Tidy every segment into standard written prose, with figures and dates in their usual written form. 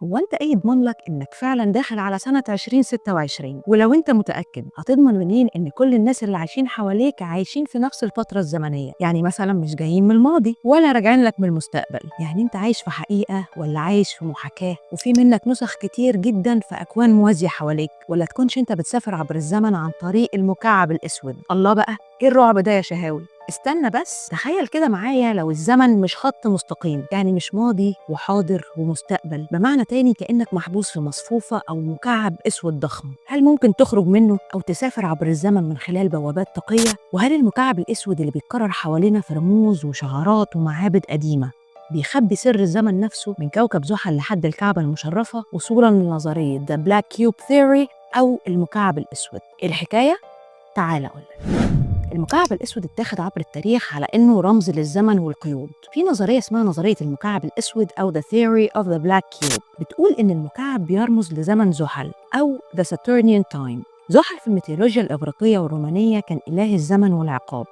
هو أنت إيه يضمن لك إنك فعلا داخل على سنة 2026؟ ولو أنت متأكد هتضمن منين إن كل الناس اللي عايشين حواليك عايشين في نفس الفترة الزمنية؟ يعني مثلا مش جايين من الماضي ولا راجعين لك من المستقبل، يعني أنت عايش في حقيقة ولا عايش في محاكاة وفي منك نسخ كتير جدا في أكوان موازية حواليك؟ ولا تكونش أنت بتسافر عبر الزمن عن طريق المكعب الأسود؟ الله بقى، إيه الرعب ده يا شهاوي؟ استنى بس، تخيل كده معايا لو الزمن مش خط مستقيم، يعني مش ماضي وحاضر ومستقبل، بمعنى تاني كأنك محبوس في مصفوفة أو مكعب أسود ضخم. هل ممكن تخرج منه أو تسافر عبر الزمن من خلال بوابات تقية؟ وهل المكعب الأسود اللي بيتكرر حوالينا في رموز وشعارات ومعابد قديمة بيخبي سر الزمن نفسه من كوكب زحل لحد الكعبة المشرفة وصولا لنظرية The Black Cube Theory أو المكعب الأسود؟ الحكاية تعال أقول. المكعب الأسود اتاخد عبر التاريخ على إنه رمز للزمن والقيود. في نظرية اسمها نظرية المكعب الأسود أو The Theory of the Black Cube، بتقول إن المكعب بيرمز لزمن زحل أو The Saturnian Time. زحل في الميثولوجيا الإغريقية والرومانية كان إله الزمن والعقاب،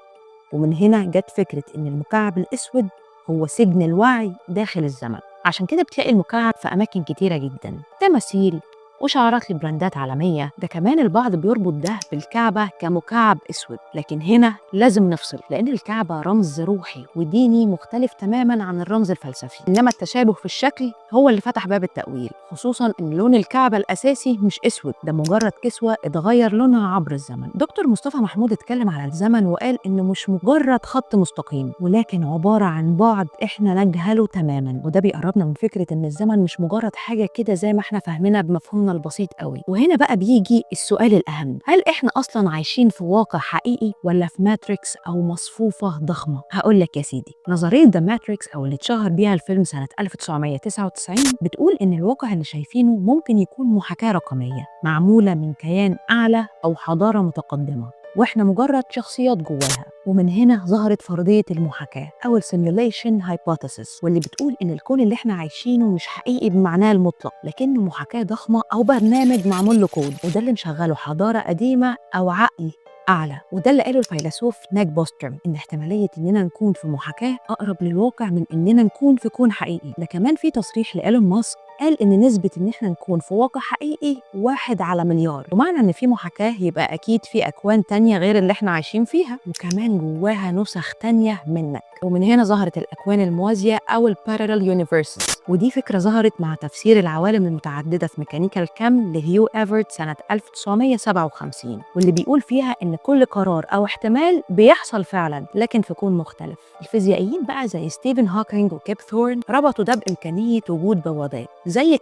ومن هنا جت فكرة إن المكعب الأسود هو سجن الوعي داخل الزمن. عشان كده بتلاقي المكعب في أماكن كتيرة جدا، تماثيل وشعارات لبراندات عالمية. ده كمان البعض بيربط ده بالكعبة كمكعب أسود، لكن هنا لازم نفصل، لأن الكعبة رمز روحي وديني مختلف تماما عن الرمز الفلسفي، إنما التشابه في الشكل هو اللي فتح باب التأويل، خصوصا إن لون الكعبة الأساسي مش أسود، ده مجرد كسوة اتغير لونها عبر الزمن. دكتور مصطفى محمود اتكلم على الزمن وقال إنه مش مجرد خط مستقيم، ولكن عبارة عن بعد إحنا نجهله تماما، وده بيقربنا من فكرة إن الزمن مش مجرد حاجة كده زي ما إحنا فاهمينها بمفهومنا البسيط قوي. وهنا بقى بيجي السؤال الأهم، هل إحنا أصلا عايشين في واقع حقيقي ولا في ماتريكس أو مصفوفة ضخمة؟ هقول لك يا سيدي، نظرية ذا ماتريكس أو اللي اتشهر بيها الفيلم سنة 1999 بتقول إن الواقع اللي شايفينه ممكن يكون محاكاة رقمية معمولة من كيان أعلى أو حضارة متقدمة، واحنا مجرد شخصيات جواها. ومن هنا ظهرت فرضية المحاكاة أو السيميوليشن هايبوثيسيس، واللي بتقول إن الكون اللي احنا عايشينه مش حقيقي بمعناه المطلق، لكنه محاكاة ضخمة أو برنامج معمول له كود، وده اللي مشغله حضارة قديمة أو عقل أعلى. وده اللي قاله الفيلسوف نيك بوستروم، إن احتمالية إننا نكون في محاكاة أقرب للواقع من إننا نكون في كون حقيقي. ده كمان في تصريح لإيلون ماسك قال إن نسبة إن إحنا نكون في واقع حقيقي 1 على مليار، ومعنى إن في محاكاة يبقى أكيد في أكوان تانية غير اللي إحنا عايشين فيها، وكمان جواها نسخ تانية منك. ومن هنا ظهرت الأكوان الموازية أو البارالل يونيفرسز، ودي فكرة ظهرت مع تفسير العوالم المتعددة في ميكانيكا الكم لهيو إيفرت سنة 1957، واللي بيقول فيها إن كل قرار أو احتمال بيحصل فعلا لكن في كون مختلف. الفيزيائيين بقى زي ستيفن هوكينج وكيب ثورن ربطوا ده بإمكانية وجود بوابات، زي